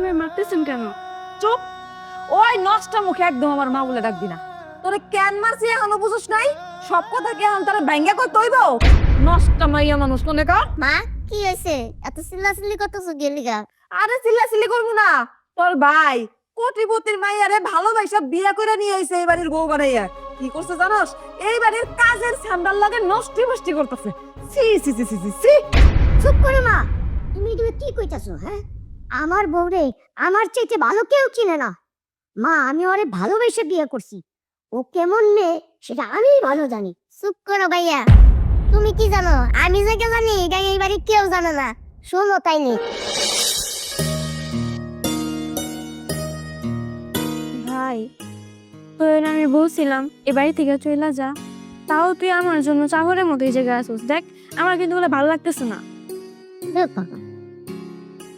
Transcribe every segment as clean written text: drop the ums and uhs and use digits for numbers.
এভাবে মারতেছেন কেন? চুপ। ওই নষ্টা মুখে একদম আমার মা বলে ডাকবি না। তোরে কেন মারছি এখনো বুঝছ নাই? সব কথা কি এখন তোরে ব্যাঙ্গা কই তৈব? নষ্টা মাইয়া মানুষ কোনে কা? মা কি হয়েছে এত চিল্লাচিল্লি করতেছো গেলিগা? আরে চিল্লাচিল্লি করবো না। তোর ভাই কোটিপতির মাইয়ারে ভালোবাসা বিয়া করে নিয়ে আইছে এই বাড়ির বউ বানাইয়া। কি করছে জানোস? এই বাড়ির কাজের ছান্ডার লাগে নষ্টি বষ্টি করতেছে। সি সি সি সি সি সি। চুপ করে মা, তুমি এগুলো কি কইতাছো? হ্যাঁ, আমার বউরে আমার চাইতে ভালো কেউ চিনে না। মা, আমি ওরে ভালোবেসে বিয়ে করছি। ও কেমন মেয়ে সেটা আমি ভালো জানি। চুপ করো ভাইয়া, তুমি কি জানো? আমি যে জানি এটা এই বাড়ির কেউ জানে না। শোনো তাইলে, ভাই, তোর আমি বলছিলাম এ বাড়ি থেকে চলে যা, তাও তুই আমার জন্য চাহরের মতো এই জায়গায় আসছিস। দেখ, আমার কিন্তু বলে ভালো লাগতেছে না।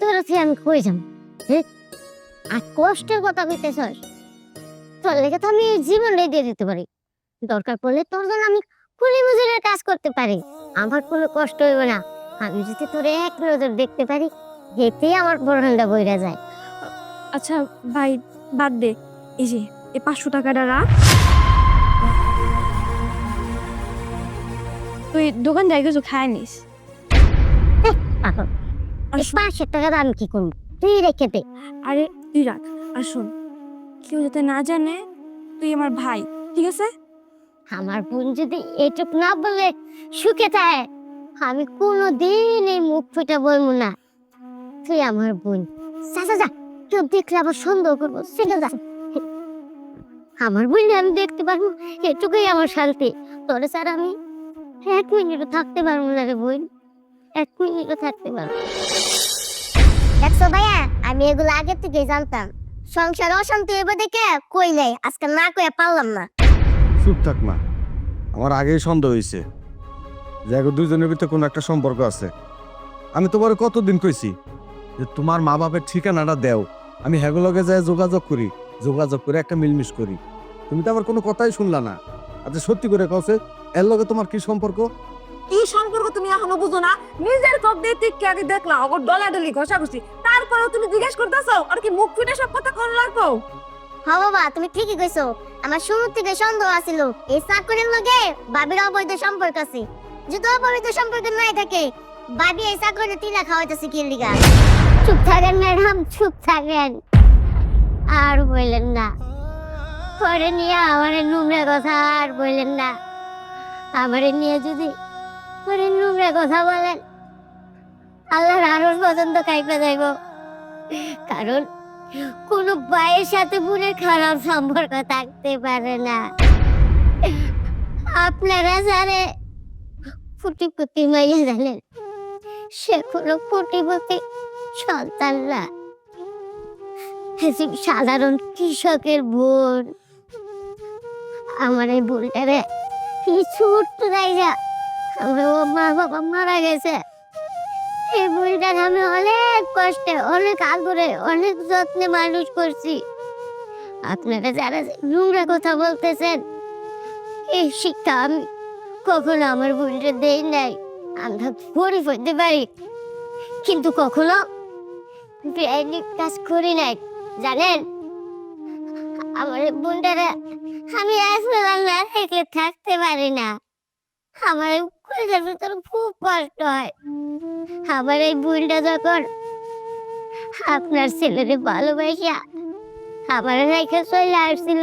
তোর আমি কই যাম? আর কষ্টের কথা কইতেছস? তোর লেগে তো আমি জীবন দিয়ে দিতে পারি। দরকার পড়লে তোর জন্য আমি কুলি মজুরের কাজ করতে পারি। আমার কোনো কষ্ট হইব না। আমি যদি তোর এক নজর দেখতে পারি, এতেই আমার বরহানটা বইরা যায়। আচ্ছা ভাই, বাদ দে। এই যে এই 500 টাকাটা রাখ। তুই দোকান যাই কিছু খায় নিস। পাগল, এই 500 টাকা আমি কি করবো? তুই রেখে দে। আরে তুই রাখ। আর শোন, কেউ যাতে না জানে তুই আমার ভাই, ঠিক আছে? আমার বোন যদি এটুক না বলে সুখে থাকে, আমি কোনোদিন এই মুখ ফুটে বলবো না তুই আমার বোন। যা যা যা, কেউ দেখলে আবার সন্দেহ করবো। সেটা যা, আমার বোন আমি দেখতে পারবো, এটুকুই আমার শান্তি। তোরে স্যার আমি 1 মিনিটও থাকতে পারবো না রে বোন, 1 মিনিটও থাকতে পারবো। দেখছো ভাইয়া, আমি এগুলো আগে থেকে জানতাম। সংসার অশান্তি হবে দেখে কই নাই, আজকে না কইয়া পারলাম না। চুপ থাক মা, আমার আগেই সন্দেহ হয়েছে যে এগো দুজনের ভিতরে কোনো একটা সম্পর্ক আছে। আমি তোমার কতদিন কইছি যে তোমার মা বাপের ঠিকানাটা দেও, আমি হেগুলোকে যাই যোগাযোগ করি, যোগাযোগ করে একটা মিলমিশ করি। তুমি তো আমার কোনো কথাই শুনলা না। আচ্ছা সত্যি করে কছে এর লগে তোমার কি সম্পর্ক? কি সম্পর্ক তুমি এখনো বুঝো না? নিজের চোখ দিয়ে টিককে আগে দেখলা ওর ডলাডলি ঘষাঘষি, তারপরেও তুমি জিজ্ঞেস করতেছো আর কি মুখ ফুটে সব কথা কোন লাগবো? হ্যাঁ বাবা, তুমি ঠিকই কইছো। আমার শুরু থেকে সন্দেহ আছিল এই চাকরির লগে বাবির অবৈধ সম্পর্ক আছে। যদি অবৈধ সম্পর্ক নাই থাকে, বাবি এই চাকরিতে তিলা খাওয়াইতেছে কি লিগা? চুপ থাকেন ম্যাডাম, চুপ থাকেন। আর বললেন না, পরে নিয়ে আমার নোংরা কথা আর বললেন না। আমার নিয়ে যদি পরে নোংরা কথা বলেন, আল্লাহর আরশ পর্যন্ত কাইপে যাইব। কারণ কোন ভাইয়ের সাথে বোনের খারাপ সম্পর্ক থাকতে পারে না। আপনারা জানে ফুটিপতি মাইয়া জানেন, সে কোনো ফুটিপতি সন্তান না, সাধারণ কৃষকের বোন। আমার এই বোনটারে ছোট্ট জায়গা আমার মা বাবা মারা গেছে। এই বুড়িটার আমি অনেক কষ্টে, অনেক আদরে, অনেক যত্নে মানুষ করছি। আপনারা যারা নোংরা কথা বলতেছেন, এই শিক্ষা আমি কখনো আমার বুড়িটা দেই নাই। আমরা গরিব হইতে পারি, কিন্তু কখনো বেআইনি কাজ করি নাই। জানেন, আমার বোনটারা আমি আসলে না রেখে থাকতে পারি না। আমার কলেজের ভিতরে খুব কষ্ট হয়। আমার এই বোনটা যখন আপনার ছেলেরে ভালোবাসা আমার রেখে চলে আসছিল,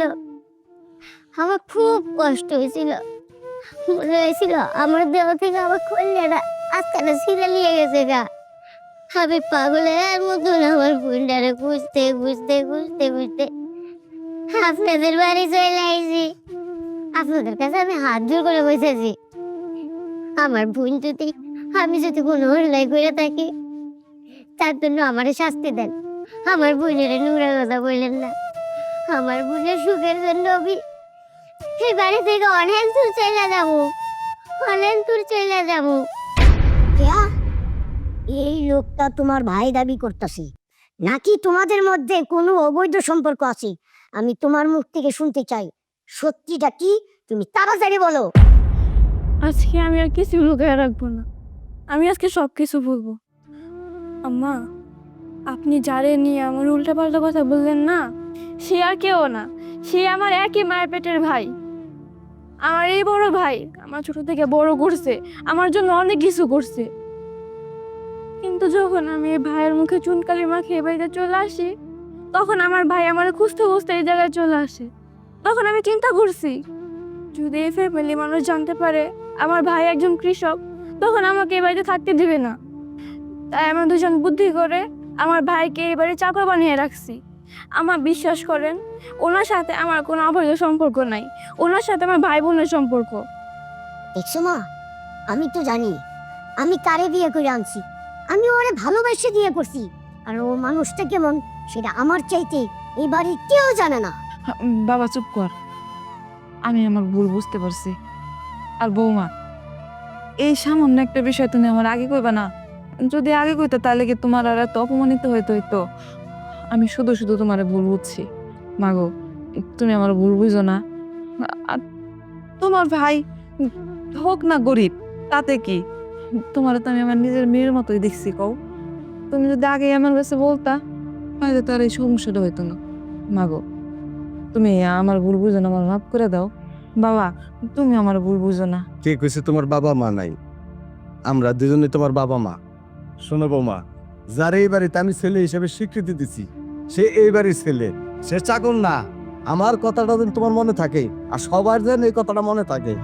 আমার খুব কষ্ট হয়েছিল। মনে হয়েছিল আমার দেহ থেকে আমার কল্যাণা আজকাল ছিঁড়ে নিয়ে গেছে গা। আমি পাগলের মতন আমার বোনটারে খুঁজতে খুঁজতে খুঁজতে খুঁজতে আপনাদের বাড়ি চলে আইছি। আপনাদের কাছে আমি হাত জোর করে বসেছি, আমার বোন যদি আমি যদি কোনো অন্যায় করে থাকি, তার জন্য আমার শাস্তি দেন। আমার বোনের নোংরা কথা বললেন না। আমার বোনের সুখের জন্য আমি এই বাড়ি থেকে অনেক দূর চলে যাবো, অনেক দূর চলে যাবো। এই লোকটা তোমার ভাই দাবি করতেছে নাকি তোমাদের মধ্যে কোনো অবৈধ সম্পর্ক আছে? আমি তোমার মুখ থেকে শুনতে চাই, সত্যিটা কি? তুমি তাড়াতাড়ি বলো। আজকে আমি আর কিছু লুকিয়ে রাখবো না, আমি আজকে সব কিছু বলবো। আম্মা, আপনি যারে নিয়ে আমার উল্টাপাল্টা কথা বললেন না, সে আর কেউ না, সে আমার একই মায়ের পেটের ভাই। আমার এই বড় ভাই আমার ছোট থেকে বড় করছে, আমার জন্য অনেক কিছু করছে। কিন্তু যখন আমি এই ভাইয়ের মুখে চুনকালি মাখিয়ে বাড়িতে চলে আসি, তখন আমার ভাই আমার খুঁজতে খুঁজতে এই জায়গায় চলে আসে। তখন আমি চিন্তা করছি, যদি এই ফ্যামিলি মানুষ জানতে পারে আমার ভাই একজন কৃষক, তখন আমাকে এই বাড়িতে থাকতে দিবে না। তাই আমরা দুজন বুদ্ধি করে আমার ভাইকে এই বাড়ি চাকর বানিয়ে রাখছি। আমার বিশ্বাস করেন, ওনার সাথে আমার কোনো অবৈধ সম্পর্ক নাই, ওনার সাথে আমার ভাই বোনের সম্পর্ক। দেখছো মা, আমি তো জানি আমি কারে বিয়ে করে আনছি। আমি ওরে ভালোবেসে বিয়ে করছি, আর ও মানুষটা কেমন সেটা আমার চাইতে এই বাড়ির কেউ জানে না। বাবা চুপ কর, আমি আমার ভুল বুঝতে পারছি। আর বৌমা, এই সামান্য একটা বিষয় তুমি আমার আগে কইবা না? যদি আগে কইতে তাহলে কি তোমার আর এত অপমানিত হইতো? আমি শুধু শুধু তোমার ভুল বুঝছি। মাগো, তুমি আমার ভুল বুঝো না। আর তোমার ভাই হোক না গরিব, তাতে কি? তোমার তো আমি আমার নিজের মেয়ের মতোই দেখছি। কও, তুমি যদি আগে আমার কাছে বলতা তাহলে তো আর এই সমস্যাটা হইতো না। মাগো, তুমি আমার ভুল বুঝো না, আমার মাফ করে দাও। বাবা, তুমি আমার ভুল বুঝো না। কে কইছে তোমার বাবা মা নাই? আমরা দুজনে তোমার বাবা মা। শোনো বৌমা, যার এই বাড়িতে আমি ছেলে হিসেবে স্বীকৃতি দিছি, সে এই বাড়ির ছেলে, সে চাকর না। আমার কথাটা যেন তোমার মনে থাকে, আর সবার যেন এই কথাটা মনে থাকে।